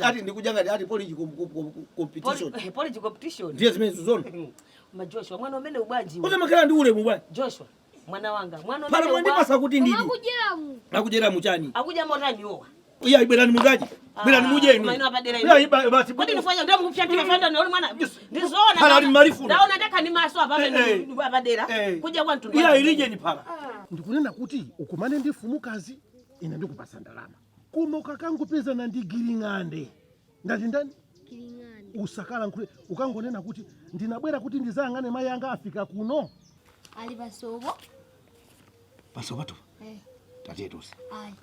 ati ndikujanga ati political competition. Political competition. Ndiye zimezo zone. Joshua mwana umene ubwanji. Koza makala ndi ule mubwana. Joshua mwana wanga. Mwana umene. Para mwandi pasa kuti ndili. Akujera muchani. Akuja motani owa. Iya ibwerani mungaji. Bwerani mujeni. Maino apadera ino. Ya basi. Kodi nifanya ndio mkufyatika fanda na mwana. Ndizoona. Para marifu. Ndaona ndeka ni maso apa apadera. Kuja kwa mtundu. Iya ilije ni para. Ndikunena kuti ukumane ndi fumukazi ine ndikupasa ndalama. Kuma ukakangopeza na ndigiling'ande. Ndati ndani? Kiling'ande. Usakala nkule ukangonena kuti ndinabwera kuti ndizangane mai anga afika kuno. Ali pasobo. Pasobo to? Tatetose. Ayi.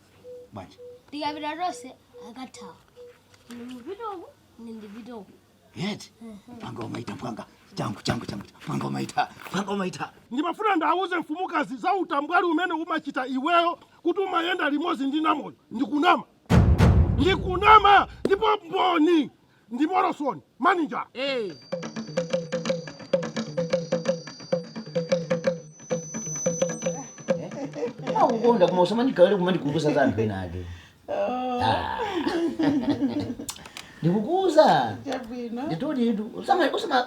Banje. Tikapita rose akathawa. Ndipitoku, ndipitoku. Yeti. Panga umaita panga. Changu. Panga umaita. Ndimafuna ndauze mfumukazi za utambwali umene umachita iweyo kuti umayenda limozi ndi namoyo. Ndikunama. Ndipo mboni. Ndipo rosoni. Manager. Ukonda kuma usamanyika wale kumandi kukuza za anthu ena ake. Ndikukuza. Nditodi edu.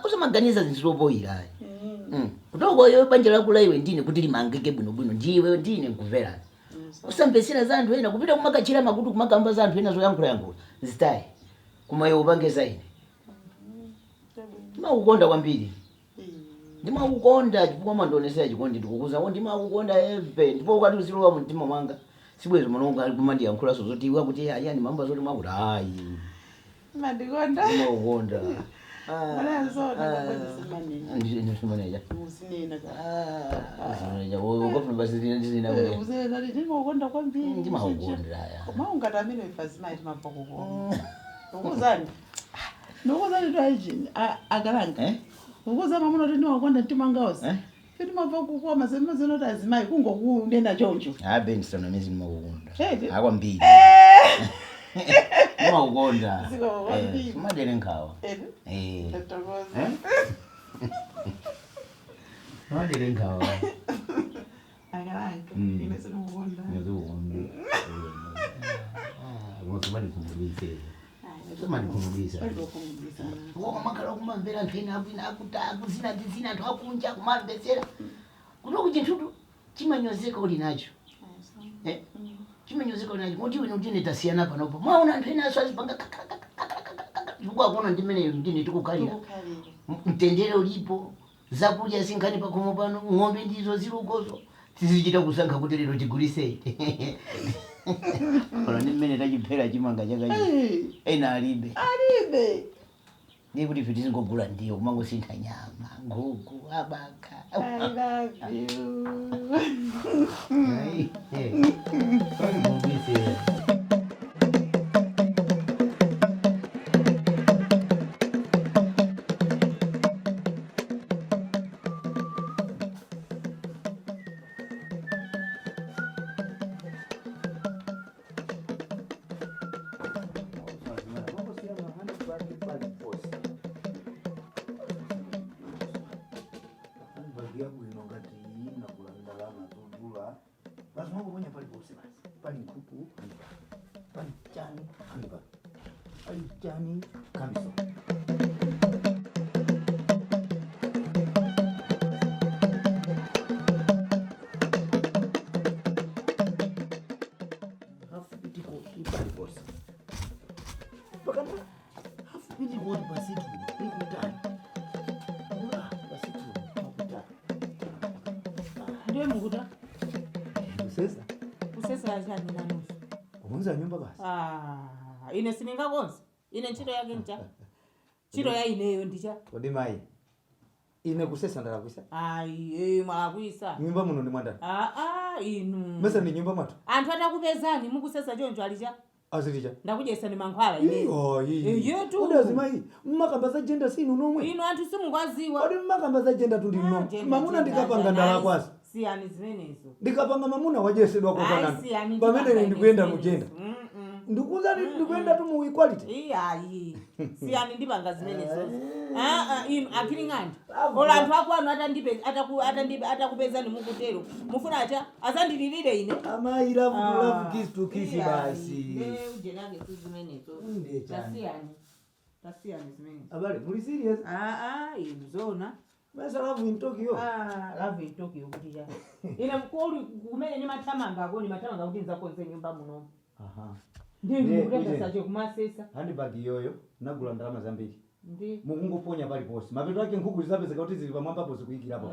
Usamaganiza zinziloboyira. Kutoko yo banja lako la iwe ndine kuti limangike bwino ndiwe ndine nkuvera. Usambesera za anthu ena kupita kumakachira makutu kumakamba za anthu ena zoyankhula. Zitayi. Kuma yo upangeza ine. Ndimaukonda kwambiri. Ndimaukonda chifukwa mandionesera chikondi ndikukuza ndimaukonda epe ndipo ukati usilowa mtima mwanga sibwezo manonga ali kumandi yankhula zoti iwa kuti yani mambo zoti mwakuti hayi mandikonda ndimaukonda wala zona kwendisimaneni ndisimaneja usinena usinena ukafuna basi ndisina kule usinena ndimaukonda kwambiri ndimaukonda haya koma ungatamine ifazima iti mapakoko ukuzani nokuzani twayijini akalanga ukuza mamuno kuti ndiwakonda mtimangaosi fiti mabva kukoma semazino tazimai kungokunena choncho abendisana mezi ndimaukonda akwambiri ndimaukonda simadere nkhawa simadere nkhawa akalanga ine sinokukonda kumandikumbulisa makhala kumamvera anthu ena abwina akuzina anthu akunja kumamvetsera kunoku chinthutu chimanyozeka uli nacho chimanyozeka uli nacho kuti iwe ndine tasiyana panopo mwaona anthu ena aso azipanga chifukwa akuona ndimeneyo ndine tikukhalira mtendere ulipo zakudya sinkhani pakhomo pano ng'ombe ndizo zilukozo tizichita kusankha kuti lero tigulise kola ndimene tachiphera chimanga chakachi ena alibe ndiye kuti fiti zingogula ndiyo kumangosintha nyama nkhuku abaka I love you. Johnny Kamso. Ndio mguda. Usesa? Usesa ajani na nusu. Kuanza nyumba basi. Ine sininga konse. Ine ntchito yake ncha. Ntchito ya ineyo ndicha. Kodi mai. Ine kusesa ndala kuisa. Mwakuisa. Nyumba muno ndi mwandani. Inu. Mesa ni nyumba matu. Anthu atakupezani mukusesa choncho alicha. Azilija. Ndakujesa ni mankhwala ineyo. Yetu. Kodi azimai. Mmakamba za gender sinu nomwe. Inu anthu simungwaziwa. Kodi mmakamba za gender tuli nomwe. Mamuna ndikapanga ndala kwasi. Siyani zimenezo. Ndikapanga mamuna wajesedwa kwa kanani. Pamene ndikuyenda mugenda. ndikuuzani ndikuenda tu mu equality. Iyayi. Siyani ndipanga zimenezo. Inu akilingani. Ola anthu ako anu atakupeza mukutero. Mufuna acha asandililire ine. Amayi love kiss to kiss basi. Uje nage zimenezo. Tasiyani zimenezo. Abale, muli serious? Inu zona. Basa love in Tokyo. Love in Tokyo kutija. Ine mkoli kumene ni matamanga kuti nzakonze nyumba muno. Ndiye kuleta sacho kumasesa. Handbag yoyo nagula ndalama zambiri. Ndiye. Mukungoponya pali posi. Mapeto ake nkhuku zisapezeka kuti zili pamwamba posi kuyikira hapo.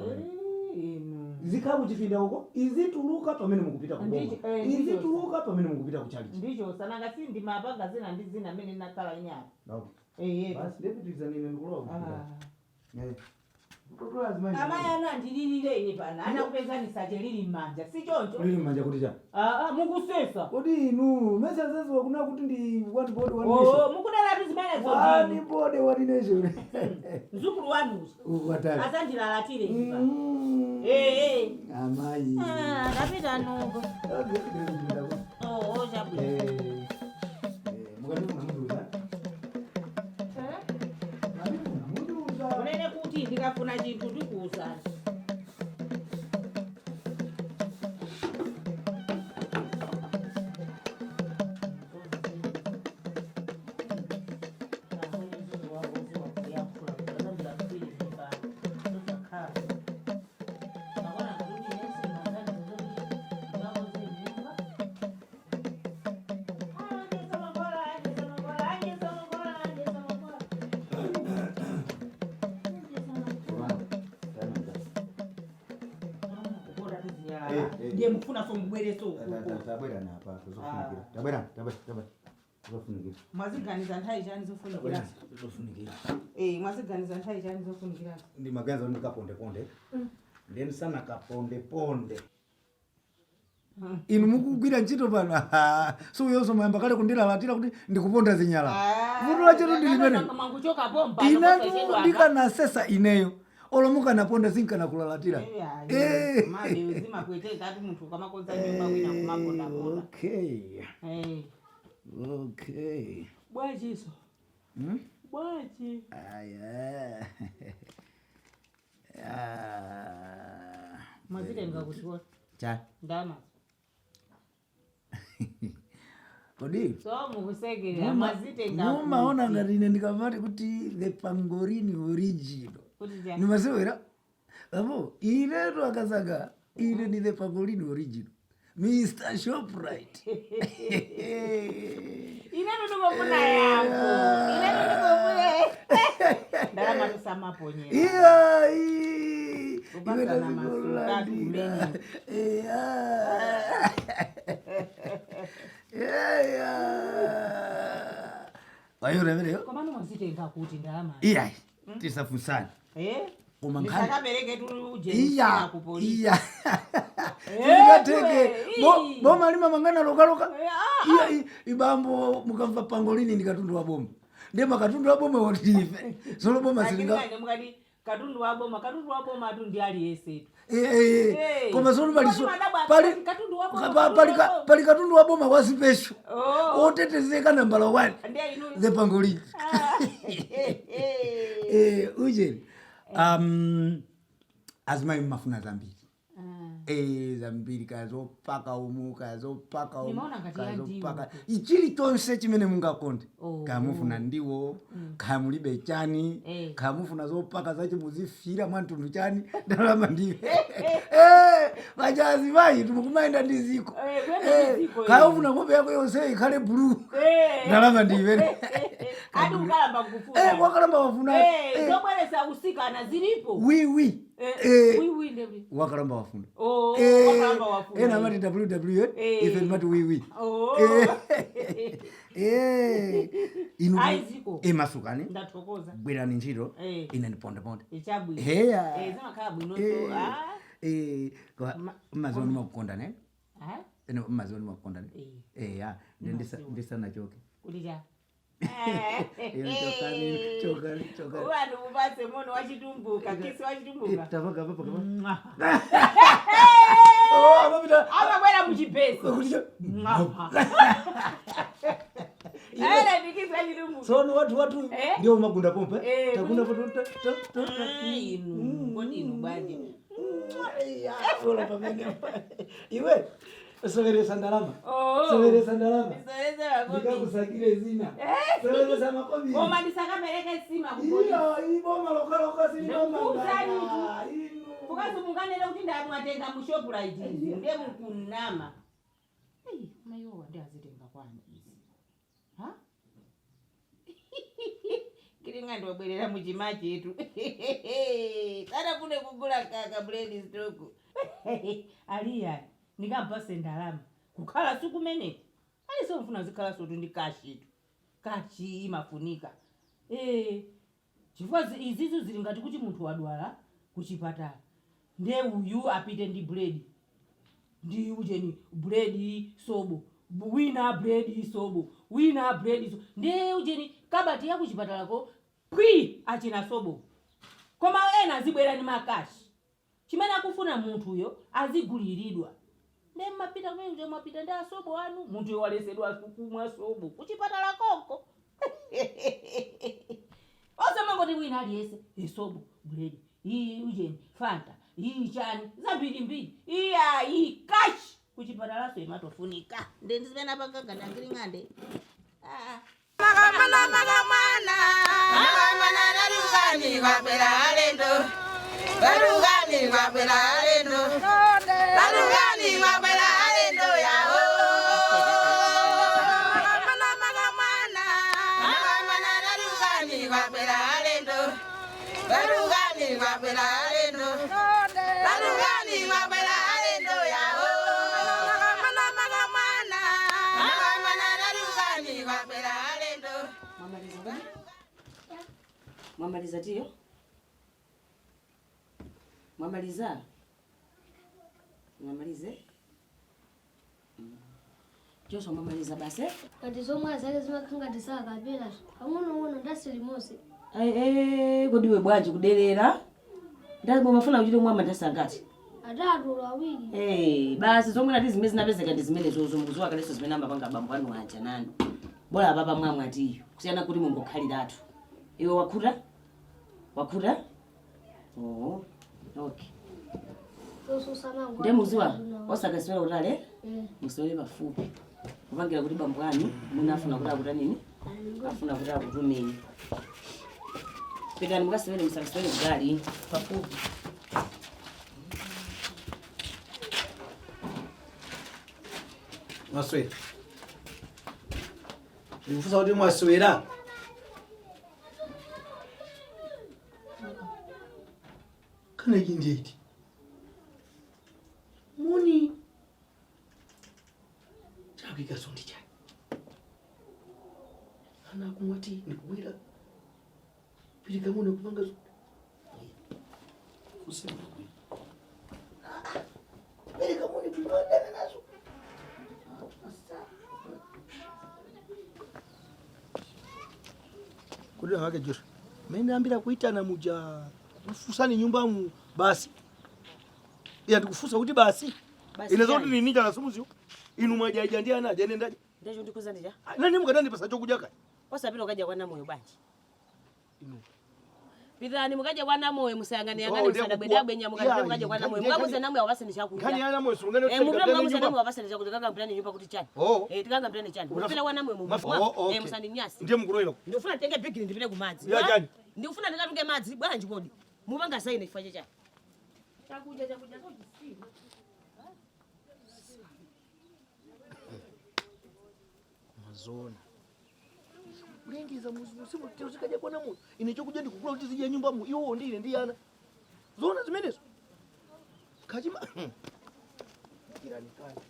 Zikhabu chipinda huko, izituluka pamene mukupita kuboma. Izituluka pamene mukupita kucharity. Ndicho sananga sindi mapanga zina ndi zina mene nakala inyapa. Okay. Basi deputy zanine ndikulowa. Amaya ana ndililire ine pana. Ana kupeza ni saje lili manja. Si choncho. Lili manja kuti cha. Mukusesa. Kodi inu mesa zezo kuna kuti ndi one body one nation. Mukudala tu zimene zo. One body one nation. Nzukuru wanu. Watali. Asandilalatire ipa. Amayi. Kapita nungo. Jabu. Mukandifuna munduza. Unene kuti ndikafuna chinthu ndikuwuzani. Ndiye mfuna so mbwereso huko. Tabwera na hapa tuzofunikira. Tabwera. Tuzofunikira. Mwaziganiza nthawi chani zofunikira. Tuzofunikira. Mwaziganiza nthawi chani zofunikira. Ndi maganizo ndikaponde ponde. Ndeni sana kaponde ponde. Inu mukugwira ntchito pano. So uyonso mayamba kale kundilalatira kuti ndikuponda zinyala. Vutula chetu ndilimene. Mwanguchoka bomba. Inatu ndikanasesa ineyo. Olomuka naponda zinkana kulalalatira. Mabe uzima kwete kati muntu kamakonza nyumba wina kumaponda ponda. Okay. Bwajiso. Bwaji. Aya. Mazitenga kuti what? Cha. Ndama. Kodi? So mukusegera mazitenga. Mumaona ngati ine ndikamati kuti the Pangolini original. Nimasewera. Abo, inetu akasaka ine ni the Pangolini original. Mr. Shoprite. Inetu ndikofuna yangu. Inetu ndikofuna. Ndalama tusama ponyera. Iya. Ubasa na masuka kumeni. Wayora vile. Kwa maana mwazitenga kuti ndalama. Iya. Tisafusana. Ndisakabereke tujeni kupolisi. Iya. Ndikateke. Boma lima mangana lokaloka. Iya ibambo mukamva Pangolini ndikatundu wa boma. Ndiye makatundu wa boma wotife. Solo boma silinga. Lakini mukati katundu wa boma atu ndi ali yesetu. Koma solo pali katundu wa boma wa special. Otetezeka number 1. The Pangolini. Uje. Azima mafuna zambiri. Zambiri kazopaka umu kazopaka ichili tonse chimene mungakonde. Kamufuna ndiwo, kamulibe chani, kamufuna zopaka zachi muzifira mwantundu chani, ndalama ndiwe. Vajazi vai tumukumaenda ndiziko. Kaufuna ng'ombe yako yonse ikhale blue. Ndalama ndiwe. Adi ukalamba kufuna. Wakalamba wafuna. Zobweresa usikana zilipo. Oui. Ndebwe. Wakalamba wafuna. Wakalamba wafuna. Na mati WWE ife mati oui. Aiziko. Masukani. Ndatokoza. Bwera ni ntchito. Ine ndiponde ponde. Ichabwi. Zima kala bwino so. Kwa mazoni makukonda ne? Mazoni makukonda ne? Ndisana choke. Kulija. Chokani. Uwanu mubase mono wachitumbuka. Kisi wachitumbuka. Tafaka. Ama kwela mchipesi. Ala nikisa chirumbu. Sono watu Eh? ndio magunda pompa. Eh, Takunda Inu, kodi inu banje. Ola pamene. Iwe soweresa ndalama. Oh. Soweresa ndalama. Nisoeza wakobi. Nikakusakile zina. Soweresa makobi. Koma ndisakapereke sima kupolisi. Iyo iboma lokaloka siliboma. Ndikuzani ngana. tu. Inu. Ukazungukanele kuti ndamwatenga mushoprite izi ndiye mukunama. Mayowa ndi azitenga kwani izi. Ha? Kiringa ndobwerera muchima chetu. Kana kune kugula kaka bread stock. Aliya nikambase ndalama. Kukhala sukumene. Aliso mfuna zikhala sotu ndi kashi tu. Kachi imafunika. Chifukwa izizo zili ngati kuti munthu wadwala kuchipatala. Nde uyu apite ndi bread. Ndi ujeni bread sobo. Wina bread sobo. Wina bread sobo. Nde ujeni kabati ya kuchipatalako achina sobo. Koma ena azibwera ni makashi. Chimene akufuna munthu uyo aziguliridwa. Nde mapita kumene uje mapita ndi asobo anu. Munthu uyo walesedwa kumwa sobo. Kuchipatala koko. Osama ngoti wina aliyese isobo bread. Hii ujeni Fanta. Hii chani zambiri. Hii cash kuchipatala so imatofunika. Nde ndizimena panganga ndangiringande. Magamana narugani kwapera alendo. Narugani kwapera alendo. Narugani kwapera alendo yao. Magamana narugani kwapera alendo. Narugani kwapera alendo. Narugani kwapera alendo yao. Magamana narugani kwapera alendo. Mwamaliza tiyo? Mwamaliza? Mwamalize? Joshua mwamaliza basi? Kati zomwe zake zimakanga tisaka kapela. Amuno ndasili mose. Kodi we bwanji kudelera? Ndabo mafuna kuchita mwama ndasangati. Atatu awiri. Basi zomwe nati zimene zinapezeka ndi zimene zozumukuziwa kaleso zimene amapanga bambo anu aja nani. Bora baba mwamwe atiyo. Kusiyana kuti mungokhaliratu. Iwe wakhuta? Oh, okay. Nde muziwa osakaswera utale? Musole pafupi. Kupangira kuti bambo anu munafuna kuti akuta nini? Afuna kuti akutumeni. Pitani mukasewere musakaswere kugali pafupi. Mwaswera. Ndikufunsa kuti mwaswera. Kana iki ndiyeti. Muni. Chakika sondi chani. Ana kumwati nikubwira. Pilika mune kupanga zo. Usema kwe. Pilika mune kupanga nazo. Kudira wake Joshua. Mimi ambira kuitana muja kufusani nyumbamu basi. Ya ndikufusa kuti basi. Ine zoti nini cha nasumuzi. Inu mwajaja ndiye ana jane ndaje. Ndecho ndikuza ndija? Nani mukadani pesa chokudya kai? Osapita ukaja kwa namoyo banje. Inu. Pitani mukaja kwa namoyo musayangane yangane musadabweda bwenya mukaja kwa namoyo. Mukabuze namoyo wabase ni chakudya. Kani yana moyo sungane mukabuze namoyo wabase ni chakudya kanga mpirani nyumba kuti chani. Tikanga mpirani chani. Mupira kwa namoyo mu. Musandi nyasi. Ndiye mukuroira. Ndifuna tenge bigiri ndipite kumadzi. Ya chani. Ndifuna ndikatunge madzi bwanji kodi. Mupanga saine ifaje chani. Chakudya zoti si. Mazona. Ulengiza musimu tuzikaje kwa namu. Inichokuja ndikukula kuti zije nyumba mu. Iwo ndine ndiyana. Zona zimenezo. Kajima. Kirani kani.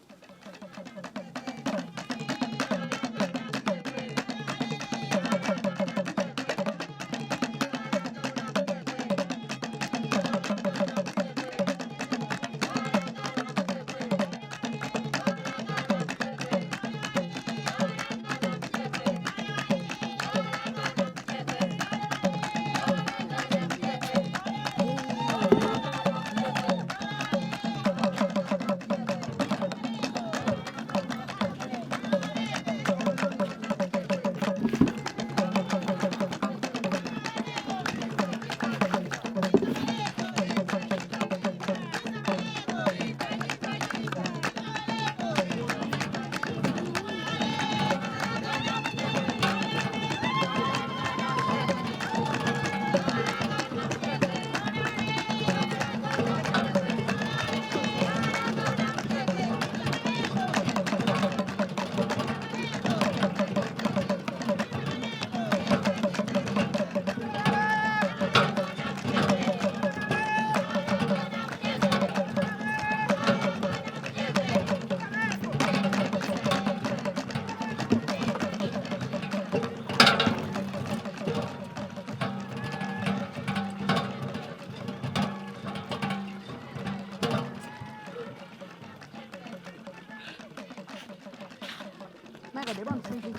bade bwana msingi.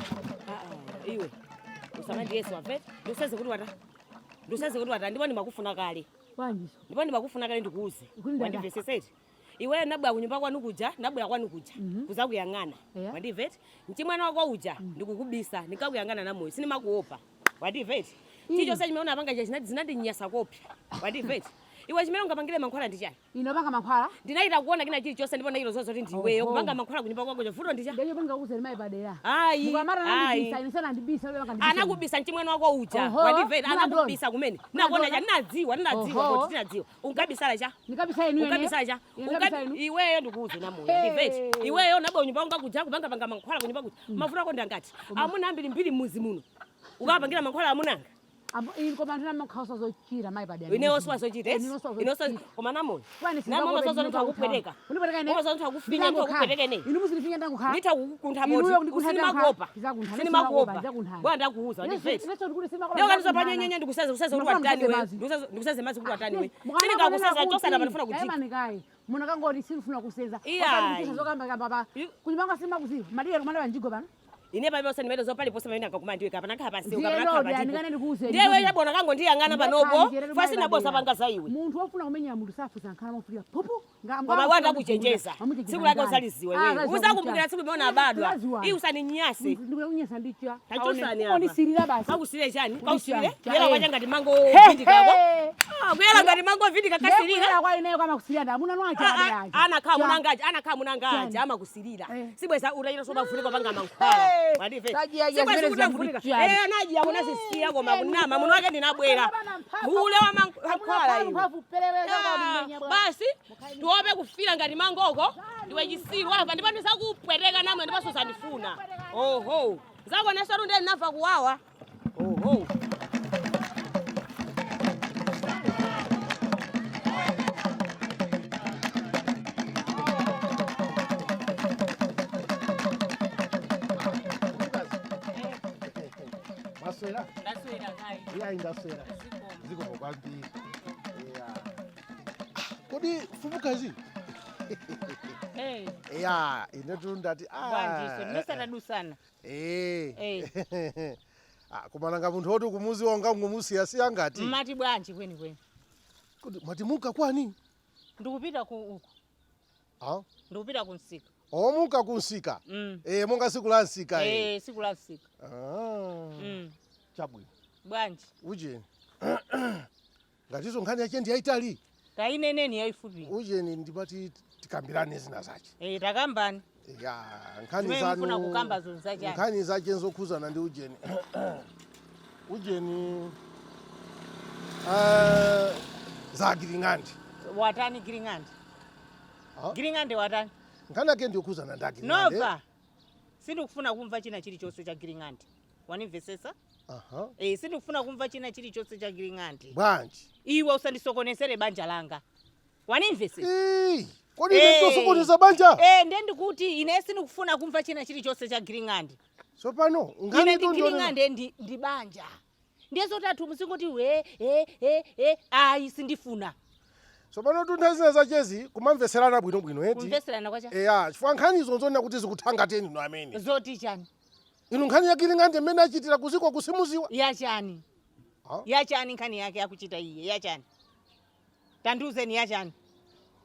Iwe. Usamandi Yesu wapeta. Ndoseze kuti wata ndipo ndimakufuna kale. Wanjiso. Ndipo ndimakufuna kale ndikuuze. Wandiveseseti. Iwe nabwa kunyumba kwanu kuja, nabwa kwanu kuja. Kuza kuyang'ana. Wandiveti. Mchimwana wako uja ndikukubisa, nikakuyang'ana na moyo. Sinimakuopa. Wandiveti. Chicho sasa nimeona panga cha zinandinyasa kopya. Wandiveti. Iwe chimene ungapangile mankhwala ndi chani? Inopanga mankhwala? Ndinaita kuona kina chili chonse ndipo ndayiro zozo ndi iweyo kupanga mankhwala kunyumba kwako chavuto ndi chani? Ndiye panga kuze mai padera. Ayi. Mukamara nandibisa inisana ndibisa wewe kandibisa. Anakubisa mchimwene wako uja. Wandiveti anakubisa kumene. Nakuona cha ndinadziwa kuti ndinadziwa. Ungabisala cha? Nikabisa inu yene. Ungabisala cha? Iweyo ndikuuze na moyo. Wandiveti. Iweyo nabwa kunyumba kwako kuja kupanga panga mankhwala kunyumba kuja. Mafuta ko ndangati. Amuna mbili muzi muno. Ukapangira mankhwala amunanga. Koma ndina makhausa zochira mai padera. Inewo swazochita esi. Koma namoyo. Namama sozo ndakupweteka. Unipweteka ine. Sozo ndakufika ndakupweteka ine. Inu muzifinya ndakukhala. Nditakukuntha moti. Sinimakuopa. Sinimakuopa. Bwana ndakuuza ndiveti. Leo kanisa panyenyenye ndikuseze kuti watani wewe. Ndikuseze mazi kuti watani wewe. Sindikakuseza chosa na panafuna kujipa. Ema nikai. Muna kangoti sifuna kuseza. Iya. Zokamba baba. Kunyumanga sima kuziva. Madira kumana banjigo bana. Ine pali pose nimeto zopali pose mene akakumandiwe kapana khapa siyo kapana khapa khapa ndikane ndikuze ndiwe yabona kango ndiyang'ana panopo fasi nabosa panga iwe munthu wofuna kumenya munthu safu sankhala mofulira popo ngamba wanda kuchenjeza siku lako usaliziwe wewe uzakumbukira siku imeona abadwa hii usaninyase ndikunyasa ndicha tachosani hapa unisirira basi kausire chani kausire yela kwacha ngati mango vindika ko kuyela ngati mango vindika kasirira yela kwa ineyo kama kusirira ndamuna nwacha yake anakha munangaji ama kusirira sibweza urayira soba vuliko panga mankhwala wadive naji yakunasisiya koma kunama muno wake ndinabwera ule wa mankhwala iwe basi tiope kufira ngati mangoko ndiwe chisiru apa ndipo ndisakupweteka namwe ndipo suzandifuna oho zakona sotu ndiye ndinamva kuwawa oho Ndaswera. Ndaswera kai. Iya ndaswera. Ziko kwambiri. Iya. Kodi fumukazi? Iya, inetu ndati Wanjiso ndosatadusana. Kumalanga munthu oti kumuzi wanga ngumusiya siya ngati. Mati bwanji kweni. Kodi matimuka kwani? Ndikupita uko. Ndikupita kunsika. Muka kunsika. Monga siku la nsika siku la nsika. Chabwino. Bwanji. Ujeni. Ngatizo nkhani yake ndi yaitali. Kaineneni yaifupi. Ujeni ndipati tikambirane zina zache. Takambani. Ya, nkhani zanu. Mfuna kukamba zonza chani. Nkhani zache nzokhuzana ndi ujeni. Ujeni za Giringandi. Watani Giringandi? Giringandi watani? Nkhani yake ndiokhuzana ndi Giringandi. Nova. Sindikufuna kumva china chilichonse cha Giringandi. Wanimvesesa? Sindikufuna kumva china chilichonse cha Giringandi. Bwanji. Iwe usandisokonezere banja langa. Wanimvesesa? Kodi nditosokoneza banja? Ndiye ndikuti ine sindikufuna kumva china chilichonse cha Giringandi. Sopano ngani ndo Giringandi ndi banja. Ndiye zotatu muzingoti ayi sindifuna. Sopano tunthazina zachezi kumamveserana bwino eti. Kumveserana kwacha? Chifukwa nkhani zonzona kuti zikuthangateni ino amene. Zoti chani? Inu nkhani ya Giringandi mmene achitira kuziko kusimuziwa? Ya chani? Ya chani nkhani yake akuchita iye, ya chani? Tanduzeni ya chani?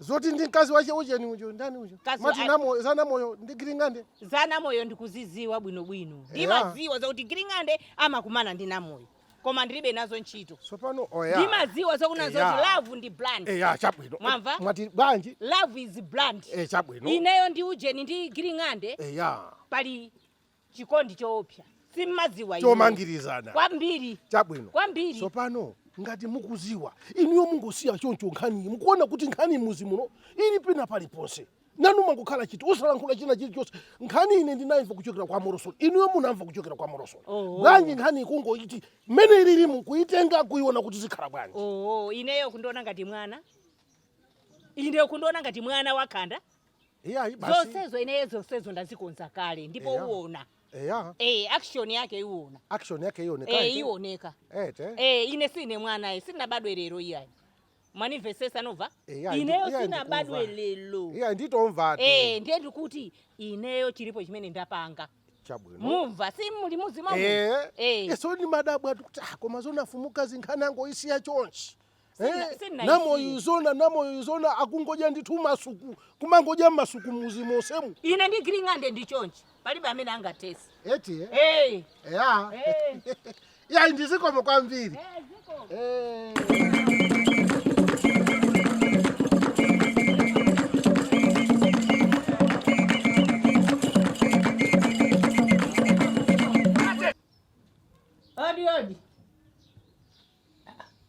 Zoti ndi mkazi wache ujeni ujo ndani ujo? Mati zana moyo ndi Giringandi? Zana moyo ndikuziziwa bwino. Ndimaziwa zakuti Giringandi amakumana ndi namoyo. Koma ndilibe nazo ntchito. Sopano ndimaziwa zokuna zoti love ndi blind. Chabwino. Mwamva? Mwati bwanji? Love is blind. Chabwino. Ineyo ndi ujeni ndi Giringandi. Pali chikondi choopsa. Simmaziwa iwe. Chomangirizana. Kwambiri. Chabwino. Kwambiri. Sopano ngati mukuziwa inuyo mungosiya choncho nkhani mukuona kuti nkhani muzi muno ili pina pali ponse nanu mangokhala chiti usalankhula china chilichonse nkhani ine ndinamva kuchokera kwa Morosoni inuyo munamva kuchokera kwa Morosoni bwanji nkhani ikungoiti mmene ilili mukuitenga kuiona kuti zikhala bwanji ineyo kundiona ngati mwana ineyo kundiona ngati mwana wakhanda zonsezo ineyo zonsezo ndazikonza kale ndipo uona action yake iwona. Action yake ioneka. Ioneka. Ine sine mwana sinabadwe lero iyayi. Manifestesa nova? Ineyo sinabadwe lero. Nditomva. Ndiye ndikuti ineyo chilipo chimene ndapanga. Chabwino. Mumva si muli muzima. So ni madabu atu kuti koma zona fumuka zinkhani angoisiya chonchi. Sina Namo yuzona akungoja ndithu masuku kumangoja masuku muzimo semu. Ine ndigiringande ndichonchi palibe amene angatesi. Eti ya. Ya ndizikomo kwambiri. Odi.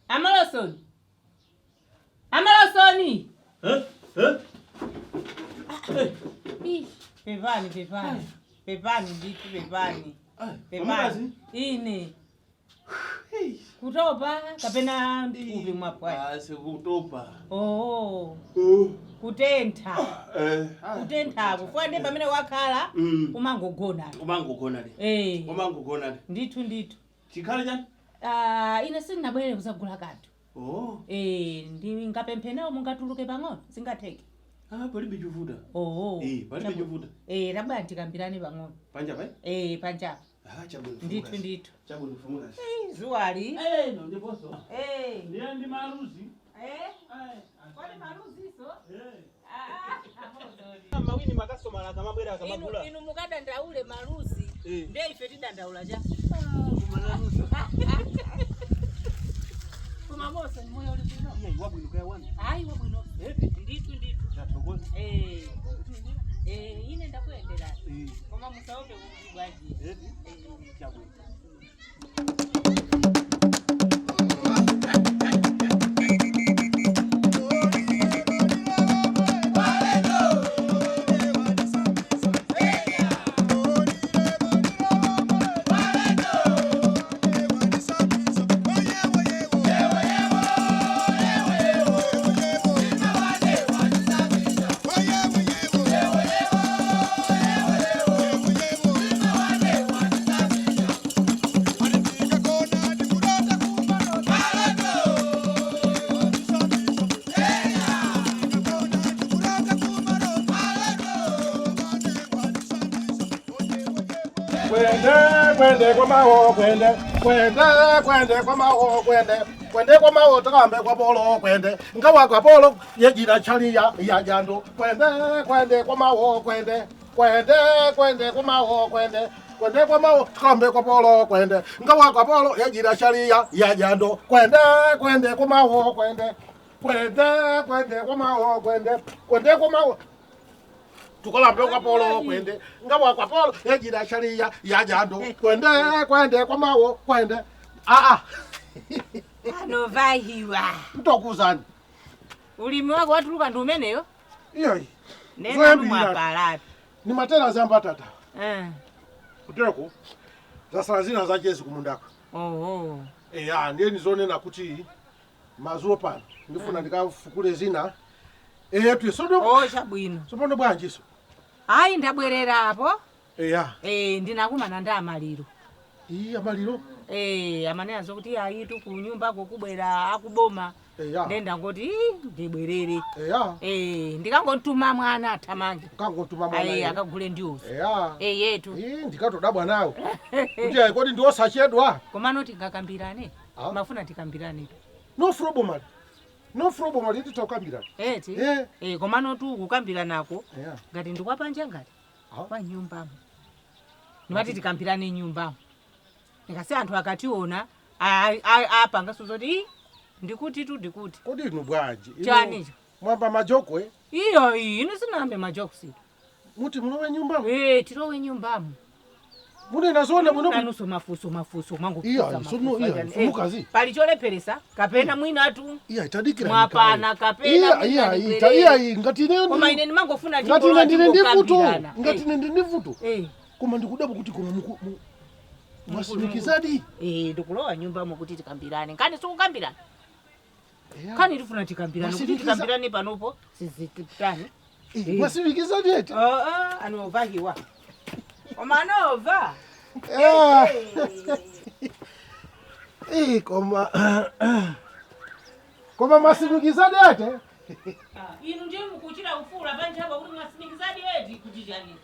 Amalosoni. Pepani nditu pepani. Ine. Kutopa kapena upi mwapwa. Sikutopa. Kutentha. Kutentha kufande pamene wakhala umangogona. Nditu. Chikhale chani? Ine sinabwere kuzagula kanthu. Ndi ngapemphenawo mungatuluke pang'ono singatheke. Palibe chovuta. Palibe chovuta. Labda tikambirane pang'ono. Panja pai? Panja. Chabwino. Nditu. Chabwino fumuka. Zuwali. No ndiposo. Ndiye ndi maruzi. Kwani maruzi so? Mawini makastomala akamabwera akamagula. Inu mukadandaule maruzi. Ndiye ife tidandaula cha. Kuma mosa ni moyo uli bwino. Wabwino kaya wani. Wabwino. Nditu. Ndatokoza. Ine ndakuendera. Koma musaope kugwaji. Chabwino. Kwende kwa maho kwende kwa maho kwende kwa maho takambe kwa polo kwende ngawa kwa polo yejira chalia ya jando kwende kwa maho kwende kwa maho kwende kwa maho takambe kwa polo kwende ngawa kwa polo yejira chalia ya jando kwende kwa maho kwende kwa maho kwende kwa maho tukolambe kwa polo kwende ngawa kwa polo yejira sharia ya jando kwende kwa mawo kwende Anovahiwa. Mtokuzani. Ulimi wako watuluka ndi umeneyo? Iyo. Nena mwapalati. Ni matera zamba tata. Kuteko. Zasala zina za Yesu kumundaka. Ndiye nizonena kuti mazulo pano ndifuna ndikafukule zina. Tuisodo. Chabwino. Sopondo bwanjiso. Ayi ndabwerera apo. Ndinakumana ndi amaliro. Amaliro? Amane azokuti ayitu ku nyumba kokubwera akuboma. Ndenda ngoti ndibwerere. Ndikangotuma mwana athamange. Kangotuma mwana. Akagule ndiuzo. Yetu. Ndikatodabwa nawo. Kuti ayikodi ndiosachedwa. Komano tingakambirane. Mafuna tikambirane. No frobo mali titokambirana. Komano tu kukambira nako. Ngati ndikwapanja ngati. Kwa nyumbamo. Nimati tikambirane nyumbamo. Nikasi anthu akationa apa ngasuzoti ndikuti. Kodi inu bwanji? Chani? Mwamba majoko Iyo ino sinambe majoko si. Muti mulowe nyumbamo? Tilowe nyumbamo. Mune nazone muno kanuso mafuso mwangu mukazi. Pali cholepheresa kapena mwinatu. Itadikira. Mwapana kapena. Ngati ine koma ine nimangofuna ngati ndi vuto. Koma ndikudapo kuti koma mwasimikizadi. Ndikulowa nyumbamo kuti tikambirane. Nkani sikukambirana. Kani ndifuna tikambirane kuti tikambirane panopo sizikitani. Mwasimikizadi eti. Anovahiwa. Omanova. Koma mwasimikizadi eti. Inu ndiye mukuchira ufula panje hapa kuti mwasimikizadi eti kuti chani.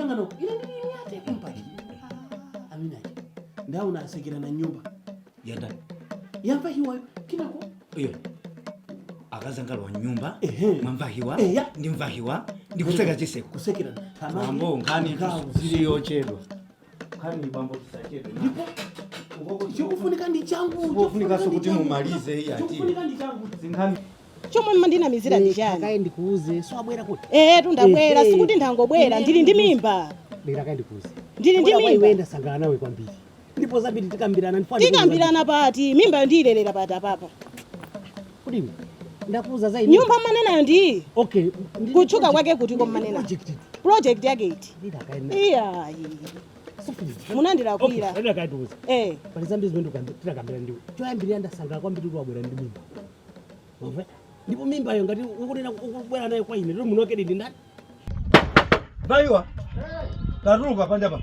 sangano ile nini yate kumpaki amina ndao unasekera na nyumba ya ndani yamvahiwa kinako iyo akazangalwa nyumba Ehe. mwamvahiwa Eya. ndimvahiwa ndikuseka chiseko kusekera mambo ngani ziliyochedwa kani bambo tisachedwe ndipo chikufunika ndi changu kufunika so kuti mumalize hii ati chikufunika ndi changu zingani chomwe mandina mizira ndijani kae ndikuuze so abwera kuti tundabwera sikuti ndangobwera ndili ndi mimba bwera kae ndikuuze ndili ndi iwe mimba ndasangana nawe kwambiri ndipo zabiti tikambirana tikambirana pati mimba ndilelera pati apapa kudini ndakuuza zaidi nyumba manenayo ndi okay kuchuka kwake kuti komanena project yake iti iyayi munandilakwira ndio kae tuuze pali zambi zimene tikambira ndiwe choyambirira ndasangana kwambiri wabwera ndi mimba wamva ndipo mimba yo ngati ukunena ukubwera nayo kwa ine lero muno kedi ndani Vaiwa. Taruka panja pa.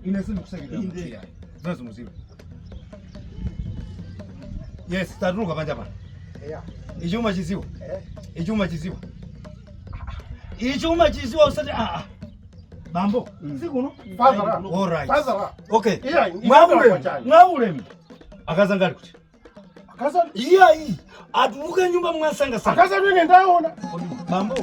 Ine simu kusekera. Inde. Zazo muziwe. Yes, taruka panja pa. Ichuma chiziwa. Ichuma chiziwa. Ichuma chiziwa usati Bambo. Sikuno? Fazara. All right. Fazara. Okay. Iya, Ngaule. Akazangali kuti. Akaza Iya. Aturuka nyumba mwasanga sana. akaza nene ndaona. Bambo.